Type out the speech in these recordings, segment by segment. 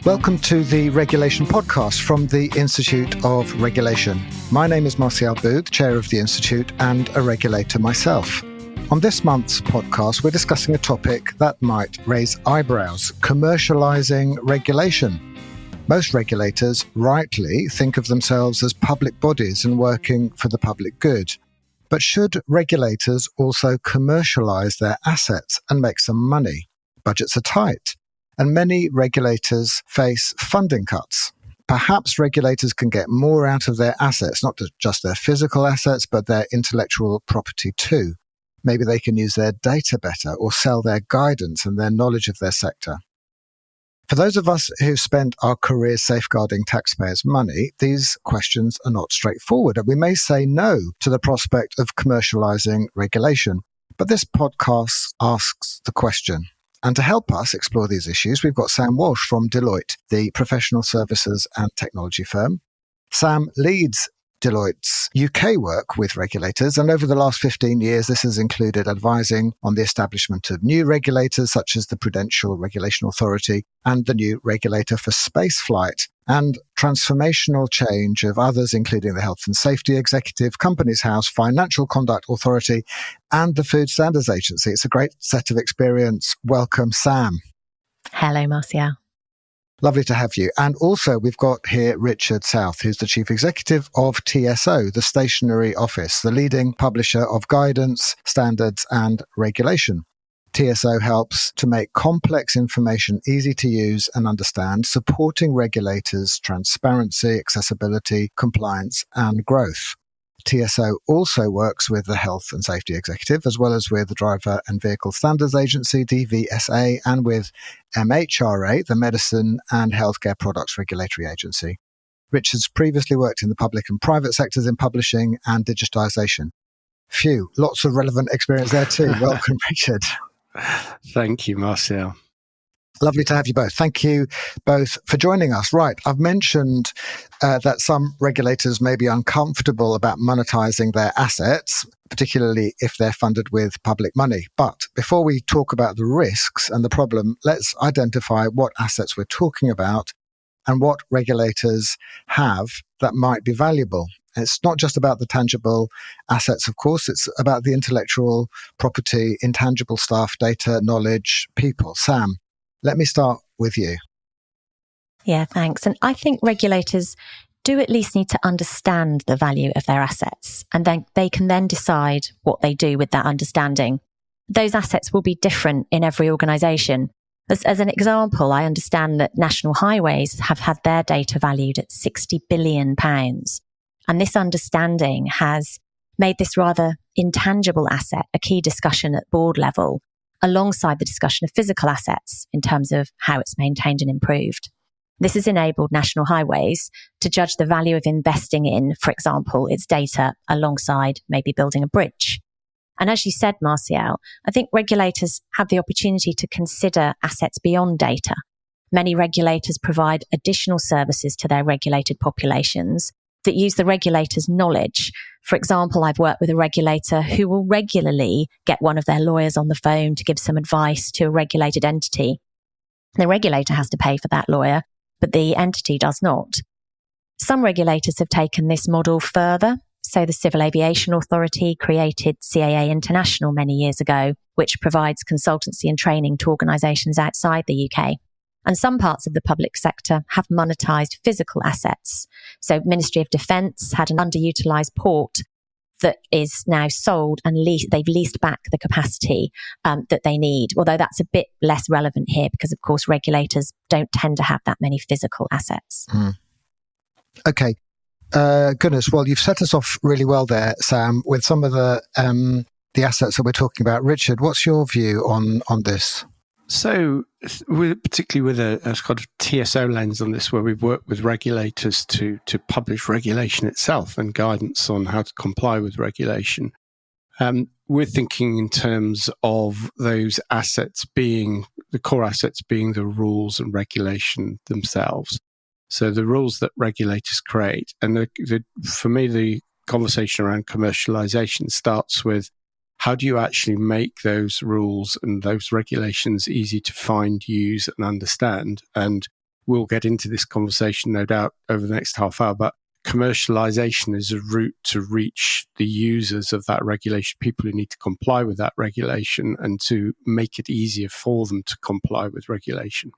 Welcome to the Regulation Podcast from the Institute of Regulation. My name is Martial Booth, Chair of the Institute and a regulator myself. On this month's podcast, we're discussing a topic that might raise eyebrows: commercialising regulation. Most regulators rightly think of themselves as public bodies and working for the public good. But should regulators also commercialise their assets and make some money? Budgets are tight, and many regulators face funding cuts. Perhaps regulators can get more out of their assets, not just their physical assets, but their intellectual property too. Maybe they can use their data better or sell their guidance and their knowledge of their sector. For those of us who've spent our careers safeguarding taxpayers' money, these questions are not straightforward, and we may say no to the prospect of commercialising regulation. But this podcast asks the question. And to help us explore these issues, we've got Sam Walsh from Deloitte, the professional services and technology firm. Sam leads Deloitte's UK work with regulators, and over the last 15 years, this has included advising on the establishment of new regulators such as the Prudential Regulation Authority and the new regulator for spaceflight, and transformational change of others, including the Health and Safety Executive, Companies House, Financial Conduct Authority, and the Food Standards Agency. It's a great set of experience. Welcome, Sam. Hello, Marcia. Lovely to have you. And also we've got here Richard South, who's the Chief Executive of TSO, the Stationery Office, the leading publisher of guidance, standards and regulation. TSO helps to make complex information easy to use and understand, supporting regulators' transparency, accessibility, compliance and growth. TSO also works with the Health and Safety Executive, as well as with the Driver and Vehicle Standards Agency, DVSA, and with MHRA, the Medicine and Healthcare Products Regulatory Agency. Richard's previously worked in the public and private sectors in publishing and digitisation. Phew, lots of relevant experience there too. Welcome, Richard. Thank you, Marcel. Lovely to have you both. Thank you both for joining us. Right, I've mentioned that some regulators may be uncomfortable about monetising their assets, particularly if they're funded with public money. But before we talk about the risks and the problem, let's identify what assets we're talking about and what regulators have that might be valuable. It's not just about the tangible assets, of course. It's about the intellectual property, intangible stuff, data, knowledge, people. Sam, let me start with you. Yeah, thanks. And I think regulators do at least need to understand the value of their assets, and then they can then decide what they do with that understanding. Those assets will be different in every organisation. As an example, I understand that National Highways have had their data valued at £60 billion. And this understanding has made this rather intangible asset a key discussion at board level, alongside the discussion of physical assets in terms of how it's maintained and improved. This has enabled National Highways to judge the value of investing in, for example, its data alongside maybe building a bridge. And as you said, Martial, I think regulators have the opportunity to consider assets beyond data. Many regulators provide additional services to their regulated populations that use the regulator's knowledge. For example, I've worked with a regulator who will regularly get one of their lawyers on the phone to give some advice to a regulated entity. The regulator has to pay for that lawyer, but the entity does not. Some regulators have taken this model further. So the Civil Aviation Authority created CAA International many years ago, which provides consultancy and training to organisations outside the UK. And some parts of the public sector have monetised physical assets. So Ministry of Defence had an underutilised port that is now sold and they've leased back the capacity that they need. Although that's a bit less relevant here because, of course, regulators don't tend to have that many physical assets. Okay. Goodness. Well, you've set us off really well there, Sam, with some of the assets that we're talking about. Richard, what's your view on this? So, particularly with a kind of TSO lens on this, where we've worked with regulators to publish regulation itself and guidance on how to comply with regulation, we're thinking in terms of those assets being, the core assets being the rules and regulation themselves. So the rules that regulators create. And for me, the conversation around commercialisation starts with, how do you actually make those rules and those regulations easy to find, use and understand? And we'll get into this conversation, no doubt, over the next half hour, but commercialisation is a route to reach the users of that regulation, people who need to comply with that regulation, and to make it easier for them to comply with regulation.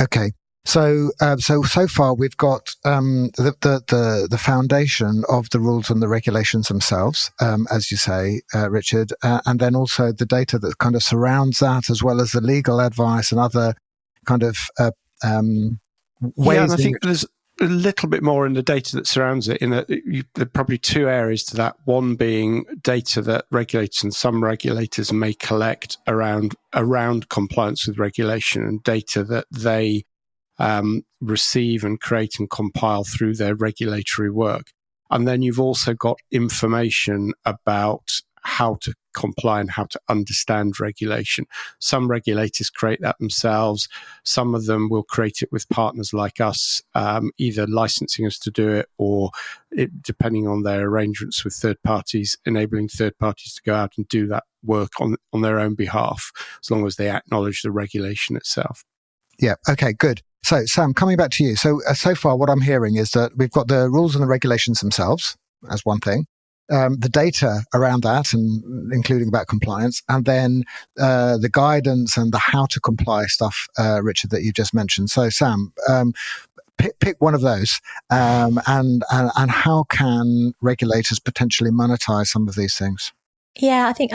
Okay. So far we've got the foundation of the rules and the regulations themselves, as you say, Richard, and then also the data that kind of surrounds that, as well as the legal advice and other kind of ways. Yeah, and I think there's a little bit more in the data that surrounds it. In that, there are probably two areas to that. One being data that regulators and some regulators may collect around compliance with regulation, and data that they receive and create and compile through their regulatory work. And then you've also got information about how to comply and how to understand regulation. Some regulators create that themselves. Some of them will create it with partners like us, either licensing us to do it or, depending on their arrangements with third parties, enabling third parties to go out and do that work on their own behalf, as long as they acknowledge the regulation itself. Yeah. Okay, good. So, Sam, coming back to you. So far what I'm hearing is that we've got the rules and the regulations themselves as one thing, the data around that, and including about compliance, and then the guidance and the how to comply stuff, Richard, that you just mentioned. So, Sam, pick one of those, and how can regulators potentially monetize some of these things? Yeah, I think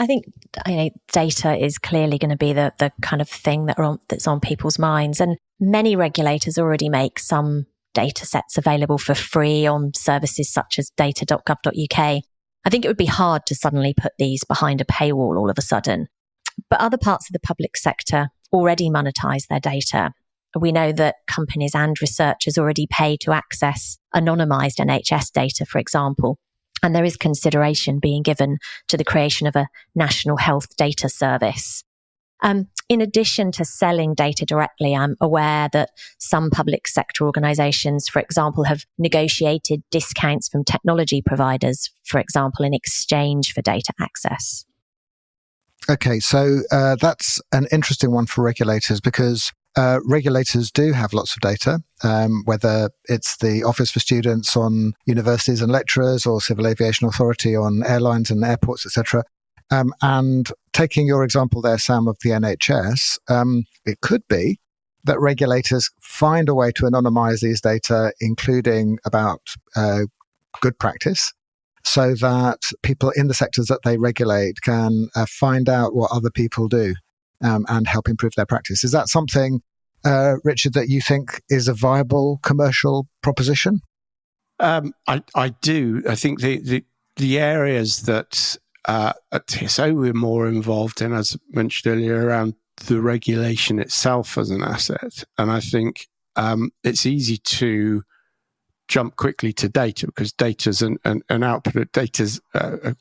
data is clearly going to be the kind of thing that's on people's minds, and many regulators already make some data sets available for free on services such as data.gov.uk. I think it would be hard to suddenly put these behind a paywall all of a sudden. But other parts of the public sector already monetize their data. We know that companies and researchers already pay to access anonymized NHS data, for example. And there is consideration being given to the creation of a national health data service. In addition to selling data directly, I'm aware that some public sector organisations, for example, have negotiated discounts from technology providers, for example, in exchange for data access. Okay, so that's an interesting one for regulators, because regulators do have lots of data, whether it's the Office for Students on universities and lecturers, or Civil Aviation Authority on airlines and airports, etc. And taking your example there, Sam, of the NHS, it could be that regulators find a way to anonymise these data, including about good practice, so that people in the sectors that they regulate can find out what other people do and help improve their practice. Is that something, Richard, that you think is a viable commercial proposition? I do. I think the areas that at TSO we're more involved in, as mentioned earlier, around the regulation itself as an asset. And I think it's easy to jump quickly to data, because data's an output. Data's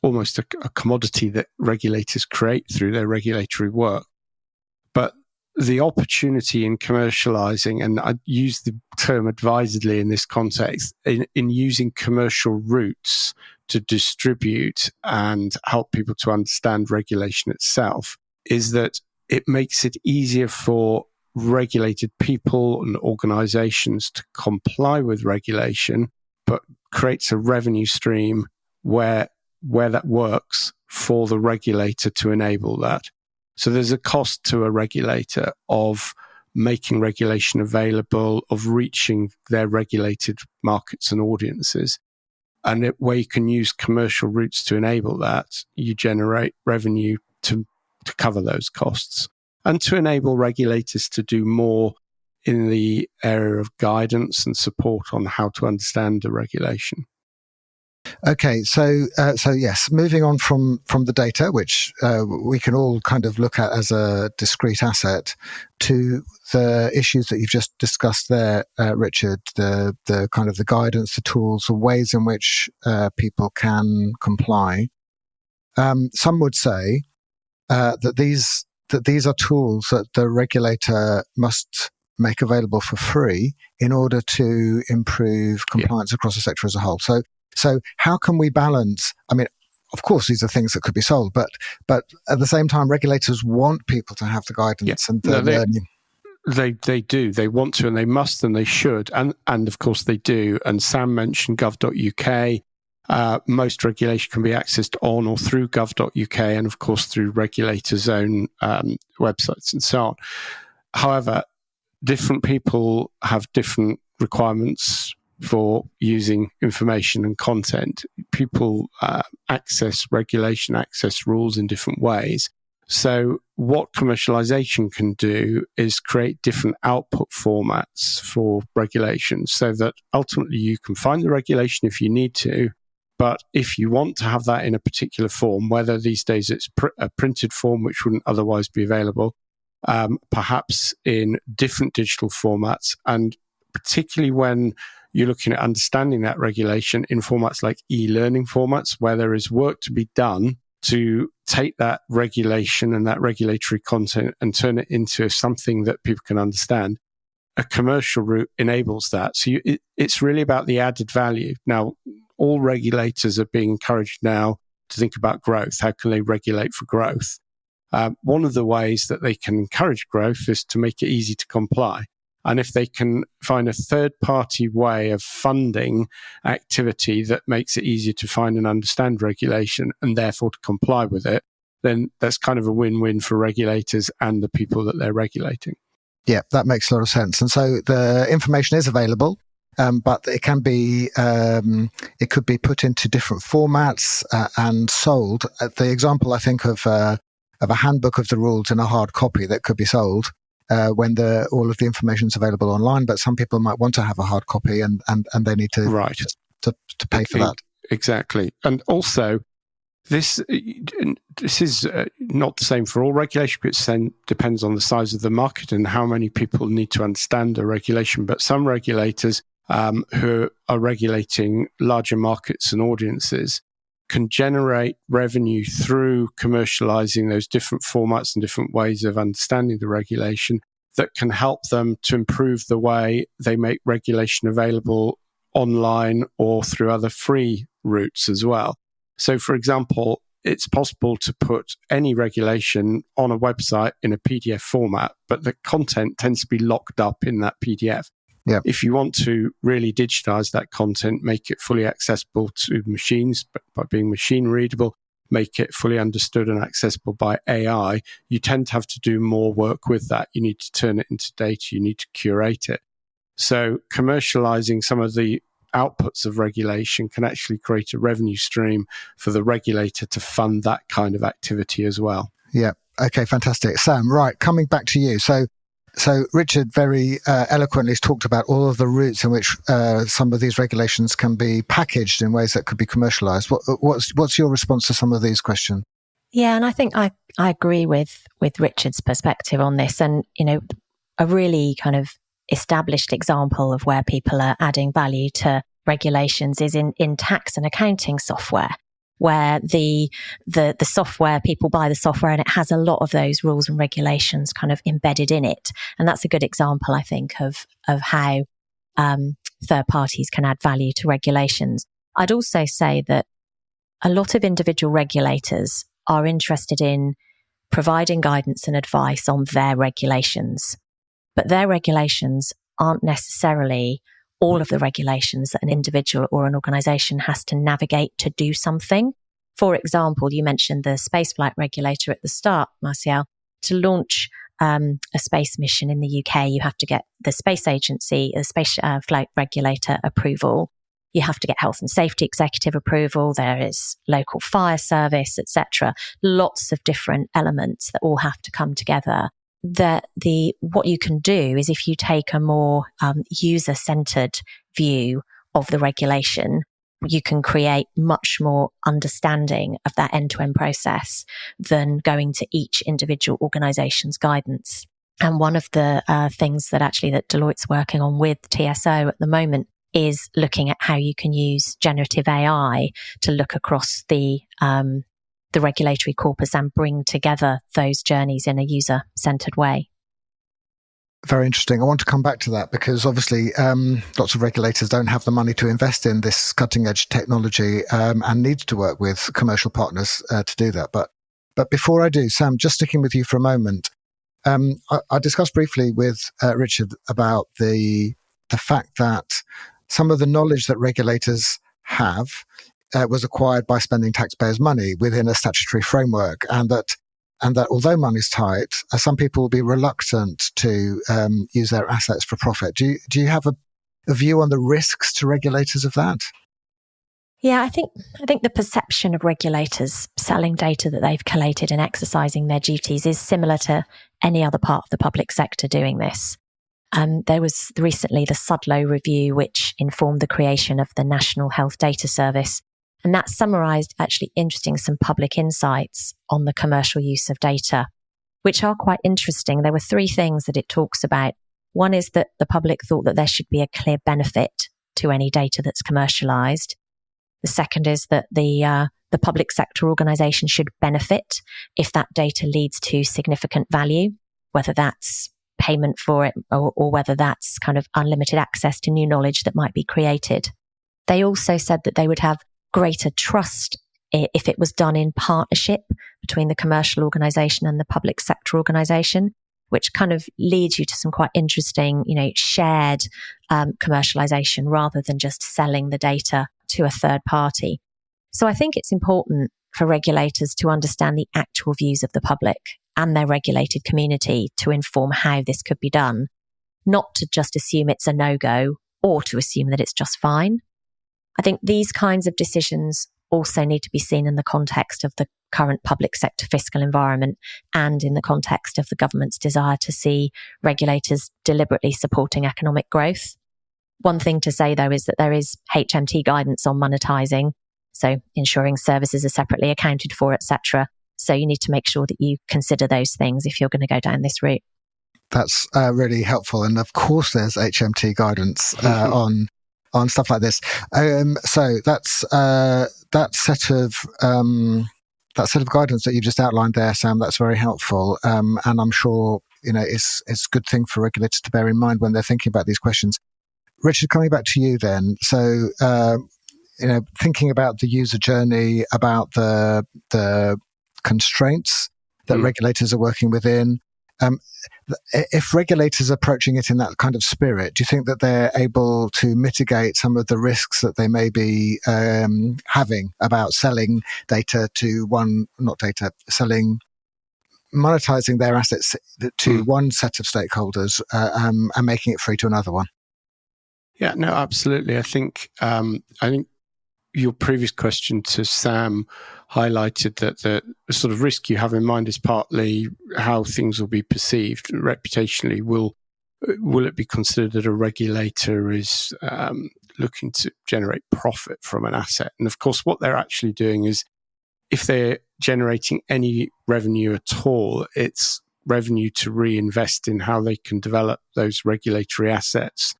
almost a commodity that regulators create through their regulatory work. But the opportunity in commercializing, and I use the term advisedly in this context, in using commercial routes to distribute and help people to understand regulation itself, is that it makes it easier for regulated people and organizations to comply with regulation, but creates a revenue stream where that works for the regulator to enable that. So there's a cost to a regulator of making regulation available, of reaching their regulated markets and audiences. And where you can use commercial routes to enable that, you generate revenue to cover those costs, and to enable regulators to do more in the area of guidance and support on how to understand the regulation. Okay, so yes, moving on from the data, which we can all kind of look at as a discrete asset, to the issues that you've just discussed there, Richard, the kind of the guidance, the tools, the ways in which people can comply. Some would say that these are tools that the regulator must make available for free in order to improve compliance across the sector as a whole. So how can we balance? I mean, of course, these are things that could be sold, but at the same time, regulators want people to have the guidance and the learning. They do. They want to, and they must, and they should, and of course they do. And Sam mentioned gov.uk. Most regulation can be accessed on or through gov.uk, and of course through regulators' own websites and so on. However, different people have different requirements for using information and content. People access regulation, access rules in different ways. So what commercialisation can do is create different output formats for regulation so that ultimately you can find the regulation if you need to. But if you want to have that in a particular form, whether these days it's a printed form, which wouldn't otherwise be available, perhaps in different digital formats, and particularly when you're looking at understanding that regulation in formats like e-learning formats, where there is work to be done to take that regulation and that regulatory content and turn it into something that people can understand. A commercial route enables that. So it's really about the added value. Now, all regulators are being encouraged now to think about growth. How can they regulate for growth? One of the ways that they can encourage growth is to make it easy to comply. And if they can find a third-party way of funding activity that makes it easier to find and understand regulation and therefore to comply with it, then that's kind of a win-win for regulators and the people that they're regulating. Yeah, that makes a lot of sense. And so the information is available, but it can be, it could be put into different formats and sold. The example I think of a handbook of the rules in a hard copy that could be sold when all of the information is available online, but some people might want to have a hard copy and they need to to pay for that. Exactly. And also, this is not the same for all regulation, but it depends on the size of the market and how many people need to understand a regulation. But some regulators who are regulating larger markets and audiences can generate revenue through commercializing those different formats and different ways of understanding the regulation that can help them to improve the way they make regulation available online or through other free routes as well. So, for example, it's possible to put any regulation on a website in a PDF format, but the content tends to be locked up in that PDF. Yep. If you want to really digitize that content, make it fully accessible to machines by being machine readable, make it fully understood and accessible by AI, you tend to have to do more work with that. You need to turn it into data. You need to curate it. So commercializing some of the outputs of regulation can actually create a revenue stream for the regulator to fund that kind of activity as well. Yeah. Okay, fantastic. Sam, right, coming back to you. So Richard very eloquently has talked about all of the routes in which some of these regulations can be packaged in ways that could be commercialized. What's your response to some of these questions? Yeah, and I think I agree with Richard's perspective on this. And, a really kind of established example of where people are adding value to regulations is in tax and accounting software, where the software, people buy the software and it has a lot of those rules and regulations kind of embedded in it. And that's a good example, I think, of how third parties can add value to regulations. I'd also say that a lot of individual regulators are interested in providing guidance and advice on their regulations, but their regulations aren't necessarily all of the regulations that an individual or an organisation has to navigate to do something. For example, you mentioned the spaceflight regulator at the start, Martial. To launch a space mission in the UK, you have to get the space agency, the space flight regulator approval. You have to get health and safety executive approval. There is local fire service, etc. Lots of different elements that all have to come together. What you can do is, if you take a more user-centered view of the regulation, you can create much more understanding of that end-to-end process than going to each individual organization's guidance. And one of the things that Deloitte's working on with TSO at the moment is looking at how you can use generative AI to look across the regulatory corpus and bring together those journeys in a user-centered way. Very interesting. I want to come back to that because obviously lots of regulators don't have the money to invest in this cutting-edge technology and need to work with commercial partners to do that. But before I do, Sam, just sticking with you for a moment, I discussed briefly with Richard about the fact that some of the knowledge that regulators have was acquired by spending taxpayers' money within a statutory framework, and that although money's tight, some people will be reluctant to use their assets for profit. Do you have a view on the risks to regulators of that? Yeah, I think the perception of regulators selling data that they've collated and exercising their duties is similar to any other part of the public sector doing this. There was recently the Sudlow review, which informed the creation of the National Health Data Service. And that summarised actually some public insights on the commercial use of data, which are quite interesting. There were three things that it talks about. One is that the public thought that there should be a clear benefit to any data that's commercialised. The second is that the public sector organisation should benefit if that data leads to significant value, whether that's payment for it or whether that's kind of unlimited access to new knowledge that might be created. They also said that they would have greater trust if it was done in partnership between the commercial organisation and the public sector organisation, which kind of leads you to some quite interesting, shared commercialisation rather than just selling the data to a third party. So I think it's important for regulators to understand the actual views of the public and their regulated community to inform how this could be done, not to just assume it's a no-go or to assume that it's just fine. I think these kinds of decisions also need to be seen in the context of the current public sector fiscal environment and in the context of the government's desire to see regulators deliberately supporting economic growth. One thing to say, though, is that there is HMT guidance on monetising, so ensuring services are separately accounted for, etc. So you need to make sure that you consider those things if you're going to go down this route. That's really helpful. And of course, there's HMT guidance on stuff like this. So that's that set of guidance that you've just outlined there, Sam. That's very helpful, and I'm sure it's a good thing for regulators to bear in mind when they're thinking about these questions. Richard, coming back to you then. So thinking about the user journey, about the constraints that regulators are working within. If regulators are approaching it in that kind of spirit, do you think that they're able to mitigate some of the risks that they may be having about selling data to monetizing their assets to one set of stakeholders and making it free to another one? Yeah, no, absolutely. I think your previous question to Sam highlighted that the sort of risk you have in mind is partly how things will be perceived reputationally. Will it be considered that a regulator is looking to generate profit from an asset? And of course, what they're actually doing is, if they're generating any revenue at all, it's revenue to reinvest in how they can develop those regulatory assets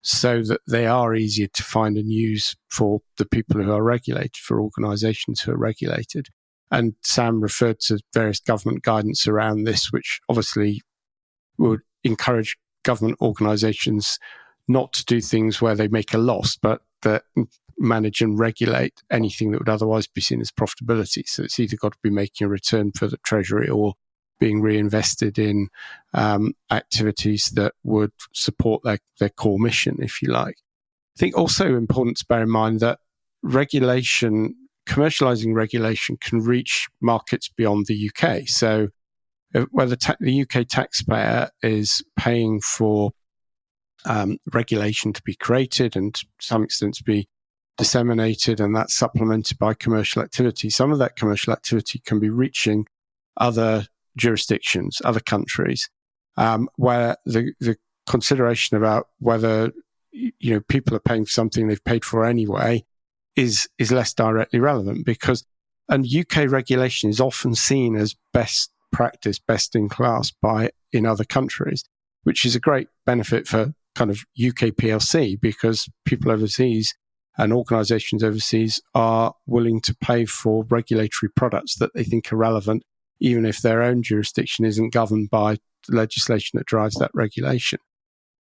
so that they are easier to find and use for the people who are regulated, for organisations who are regulated. And Sam referred to various government guidance around this, which obviously would encourage government organisations not to do things where they make a loss, but that manage and regulate anything that would otherwise be seen as profitability. So it's either got to be making a return for the Treasury or being reinvested in activities that would support their core mission, if you like. I think also important to bear in mind that commercialising regulation can reach markets beyond the UK. So whether the UK taxpayer is paying for regulation to be created and to some extent to be disseminated, and that's supplemented by commercial activity, some of that commercial activity can be reaching other jurisdictions, other countries, where the consideration about whether people are paying for something they've paid for anyway is less directly relevant, because UK regulation is often seen as best practice, best in class in other countries, which is a great benefit for kind of UK PLC, because people overseas and organisations overseas are willing to pay for regulatory products that they think are relevant, even if their own jurisdiction isn't governed by the legislation that drives that regulation.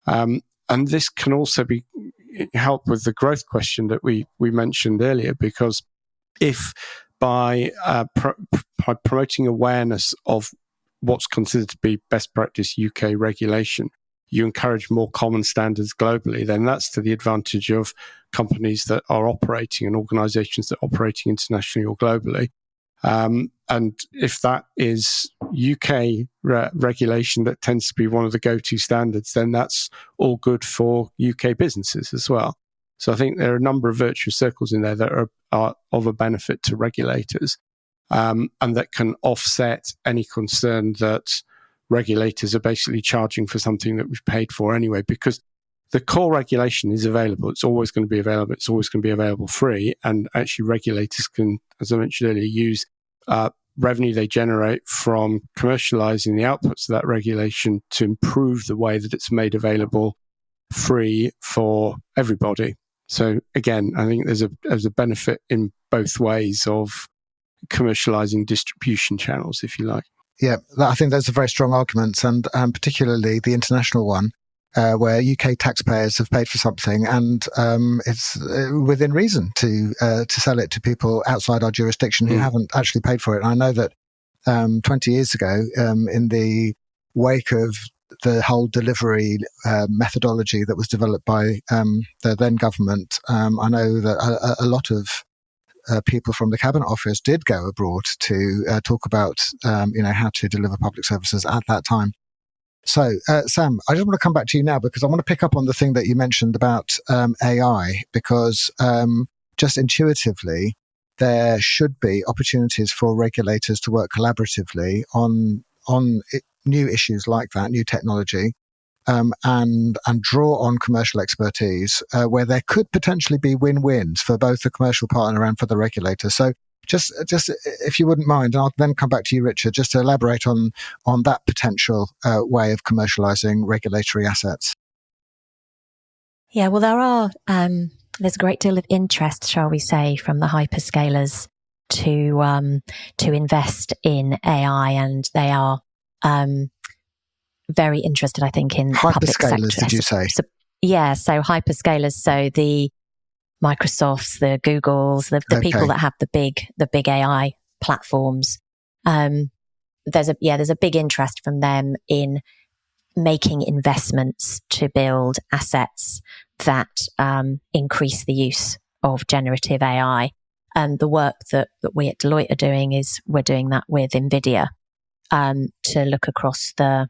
And this can also help with the growth question that we mentioned earlier, because if by promoting awareness of what's considered to be best practice UK regulation, you encourage more common standards globally, then that's to the advantage of companies that are operating and organizations that are operating internationally or globally. And if that is UK regulation that tends to be one of the go-to standards, then that's all good for UK businesses as well. So I think there are a number of virtuous circles in there that are of a benefit to regulators, and that can offset any concern that regulators are basically charging for something that we've paid for anyway, because the core regulation is available. It's always going to be available. It's always going to be available free. And actually regulators can, as I mentioned earlier, use revenue they generate from commercialising the outputs of that regulation to improve the way that it's made available free for everybody. So again, I think there's a benefit in both ways of commercialising distribution channels, if you like. Yeah, I think those are very strong arguments, and particularly the international one, where UK taxpayers have paid for something, and it's within reason to sell it to people outside our jurisdiction who haven't actually paid for it. And I know that 20 years ago, in the wake of the whole delivery methodology that was developed by the then government, I know that a lot of people from the Cabinet Office did go abroad to talk about, how to deliver public services at that time. So, Sam, I just want to come back to you now because I want to pick up on the thing that you mentioned about AI, because just intuitively, there should be opportunities for regulators to work collaboratively on new issues like that, new technology, and draw on commercial expertise where there could potentially be win-wins for both the commercial partner and for the regulator. So just if you wouldn't mind, and I'll then come back to you, Richard, just to elaborate on that potential way of commercialising regulatory assets. Yeah, well, there's a great deal of interest, shall we say, from the hyperscalers to invest in AI, and they are very interested, I think, in public sector. Hyperscalers, did you say? So hyperscalers. So the Microsofts, the Googles, the people that have the big AI platforms. There's a big interest from them in making investments to build assets that increase the use of generative AI. And the work that we at Deloitte are doing is we're doing that with NVIDIA to look across the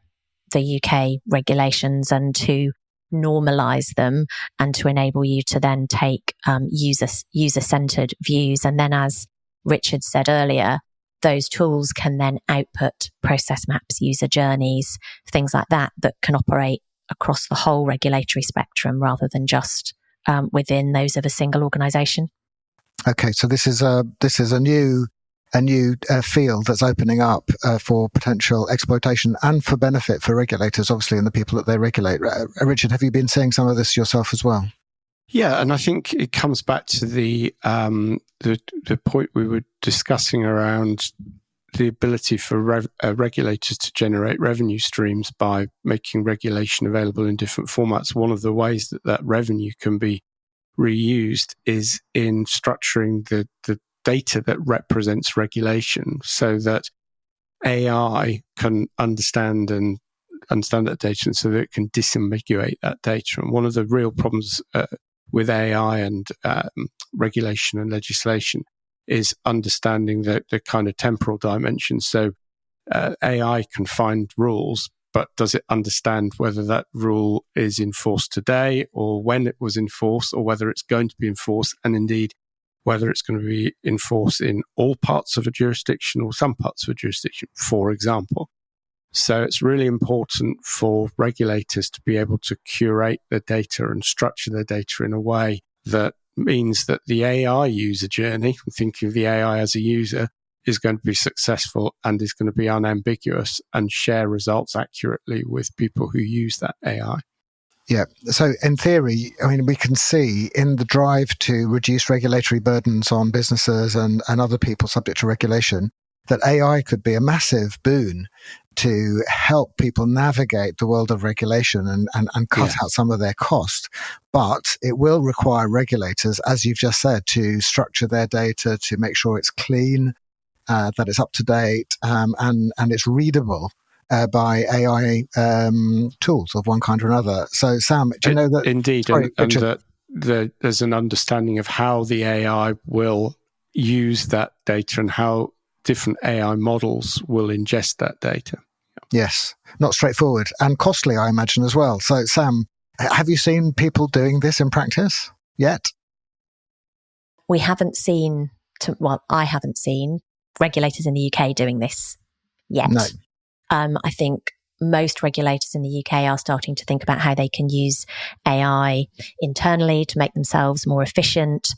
UK regulations and to normalize them and to enable you to then take user-centered views. And then, as Richard said earlier, those tools can then output process maps, user journeys, things like that can operate across the whole regulatory spectrum rather than just within those of a single organisation. Okay, so this is a new field that's opening up for potential exploitation and for benefit for regulators, obviously, and the people that they regulate. Richard, have you been seeing some of this yourself as well? Yeah, and I think it comes back to the point we were discussing around the ability for regulators to generate revenue streams by making regulation available in different formats. One of the ways that revenue can be reused is in structuring the data that represents regulation, so that AI can understand that data, and so that it can disambiguate that data. And one of the real problems with AI and regulation and legislation is understanding the kind of temporal dimension. So AI can find rules, but does it understand whether that rule is enforced today or when it was enforced, or whether it's going to be enforced, and indeed whether it's going to be enforced in all parts of a jurisdiction or some parts of a jurisdiction, for example. So it's really important for regulators to be able to curate the data and structure the data in a way that means that the AI user journey, thinking of the AI as a user, is going to be successful and is going to be unambiguous and share results accurately with people who use that AI. Yeah. So in theory, I mean, we can see in the drive to reduce regulatory burdens on businesses and other people subject to regulation, that AI could be a massive boon to help people navigate the world of regulation and cut out some of their cost. But it will require regulators, as you've just said, to structure their data, to make sure it's clean, that it's up to date, and it's readable by AI tools of one kind or another. So, Sam, do you know that? Indeed, Sorry, and that there's an understanding of how the AI will use that data and how different AI models will ingest that data. Yes, not straightforward and costly, I imagine, as well. So, Sam, have you seen people doing this in practice yet? We haven't seen, I haven't seen regulators in the UK doing this yet. No. I think most regulators in the UK are starting to think about how they can use AI internally to make themselves more efficient.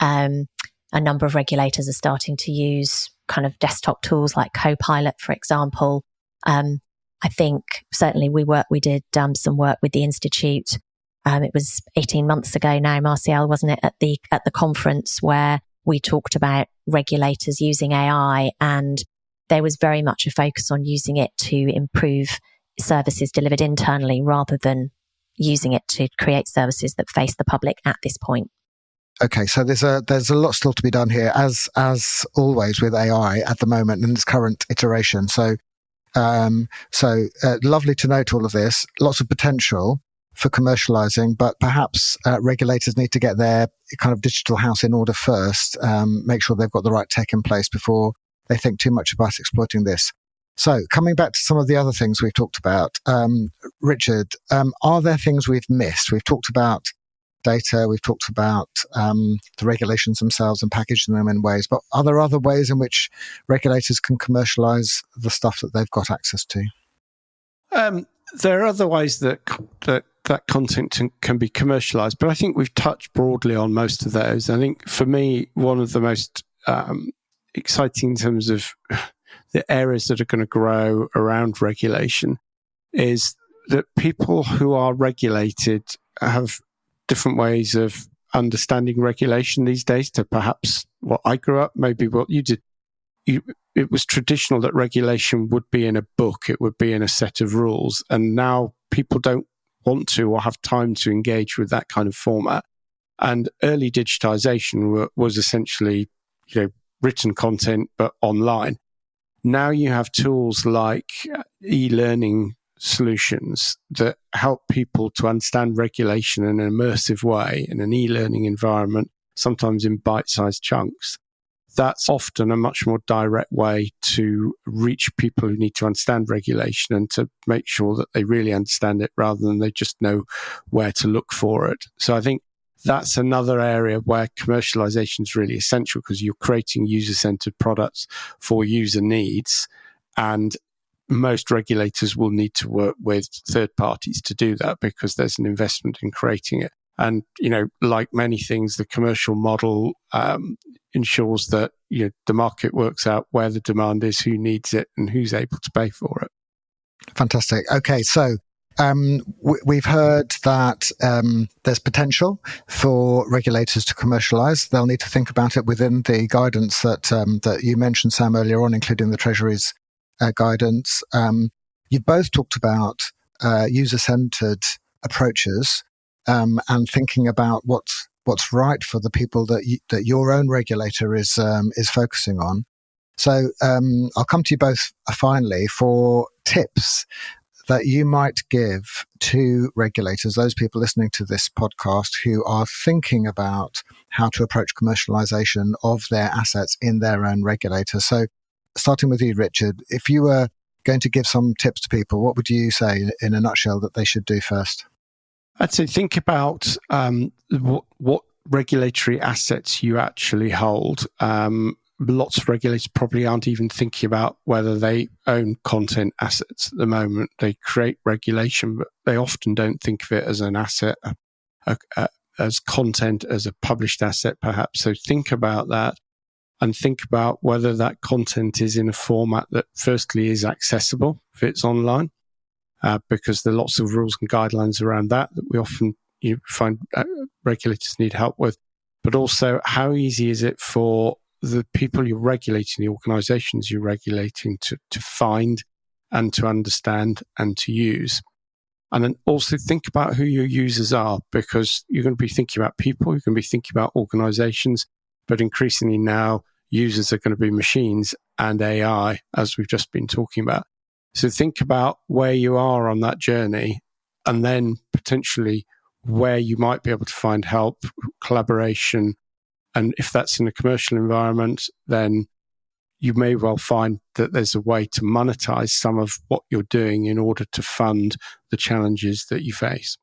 A number of regulators are starting to use kind of desktop tools like Copilot, for example. I think certainly we did some work with the Institute. It was 18 months ago now, Martial, wasn't it, at the conference where we talked about regulators using AI, and there was very much a focus on using it to improve services delivered internally rather than using it to create services that face the public at this point. Okay, so there's a lot still to be done here, as always with AI at the moment in its current iteration. So lovely to note all of this. Lots of potential for commercializing, but perhaps regulators need to get their kind of digital house in order first, make sure they've got the right tech in place before they think too much about exploiting this. So coming back to some of the other things we've talked about, Richard, are there things we've missed? We've talked about data, we've talked about the regulations themselves and packaging them in ways, but are there other ways in which regulators can commercialize the stuff that they've got access to? There are other ways that content can be commercialized, but I think we've touched broadly on most of those. I think for me, one of the most exciting in terms of the areas that are going to grow around regulation is that people who are regulated have different ways of understanding regulation these days to perhaps what I grew up, maybe what you did. It was traditional that regulation would be in a book, it would be in a set of rules, and now people don't want to or have time to engage with that kind of format. And early digitization was essentially, written content, but online. Now you have tools like e-learning solutions that help people to understand regulation in an immersive way in an e-learning environment, sometimes in bite-sized chunks. That's often a much more direct way to reach people who need to understand regulation and to make sure that they really understand it rather than they just know where to look for it. So I think that's another area where commercialization is really essential, because you're creating user-centered products for user needs, and most regulators will need to work with third parties to do that because there's an investment in creating it. And, like many things, the commercial model ensures that, the market works out where the demand is, who needs it, and who's able to pay for it. Fantastic. Okay, so we've heard that there's potential for regulators to commercialise. They'll need to think about it within the guidance that you mentioned, Sam, earlier on, including the Treasury's guidance. You both talked about user-centred approaches and thinking about what's right for the people that your own regulator is focusing on. So I'll come to you both finally for tips that you might give to regulators, those people listening to this podcast who are thinking about how to approach commercialization of their assets in their own regulator. So starting with you, Richard, if you were going to give some tips to people, what would you say in a nutshell that they should do first? I'd say think about what regulatory assets you actually hold. Lots of regulators probably aren't even thinking about whether they own content assets at the moment. They create regulation, but they often don't think of it as an asset, as content, as a published asset perhaps. So think about that and think about whether that content is in a format that firstly is accessible if it's online, because there are lots of rules and guidelines around that we often find regulators need help with. But also, how easy is it for the people you're regulating, the organizations you're regulating, to find and to understand and to use? And then also think about who your users are, because you're going to be thinking about people, you're going to be thinking about organizations, but increasingly now users are going to be machines and AI, as we've just been talking about. So think about where you are on that journey, and then potentially where you might be able to find help, collaboration. And if that's in a commercial environment, then you may well find that there's a way to monetize some of what you're doing in order to fund the challenges that you face.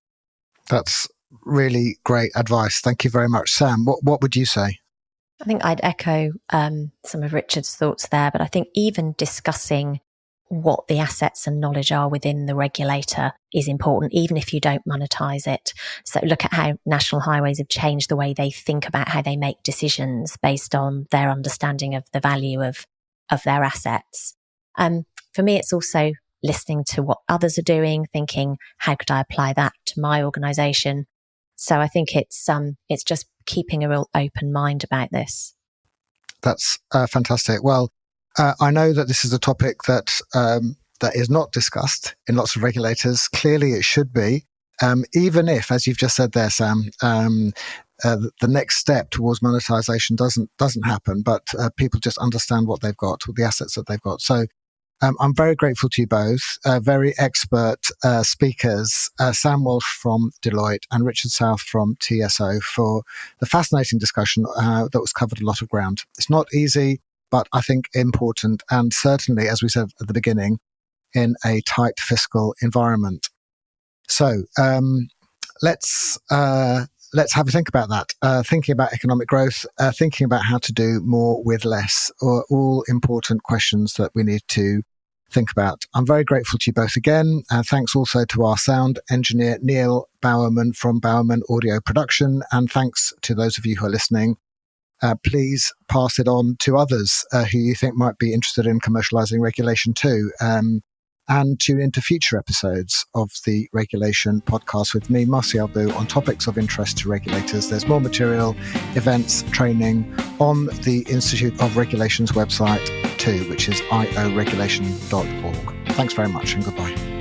That's really great advice. Thank you very much. Sam, what would you say? I think I'd echo some of Richard's thoughts there, but I think even discussing what the assets and knowledge are within the regulator is important, even if you don't monetize it. So look at how National Highways have changed the way they think about how they make decisions based on their understanding of the value of their assets. For me, it's also listening to what others are doing, thinking, how could I apply that to my organisation? So I think it's just keeping a real open mind about this. That's fantastic. Well, I know that this is a topic that is not discussed in lots of regulators. Clearly, it should be, even if, as you've just said there, Sam, the next step towards monetization doesn't happen, but people just understand what they've got, the assets that they've got. So I'm very grateful to you both, very expert speakers, Sam Walsh from Deloitte and Richard South from TSO, for the fascinating discussion that was covered a lot of ground. It's not easy, but I think important, and certainly, as we said at the beginning, in a tight fiscal environment. So let's have a think about that. Thinking about economic growth, thinking about how to do more with less, are all important questions that we need to think about. I'm very grateful to you both again. Thanks also to our sound engineer, Neil Bowerman from Bowerman Audio Production. And thanks to those of you who are listening. Please pass it on to others who you think might be interested in commercialising regulation too. And tune into future episodes of the Regulation Podcast with me, Martial Bou, on topics of interest to regulators. There's more material, events, training on the Institute of Regulation's website too, which is ioregulation.org. Thanks very much and goodbye.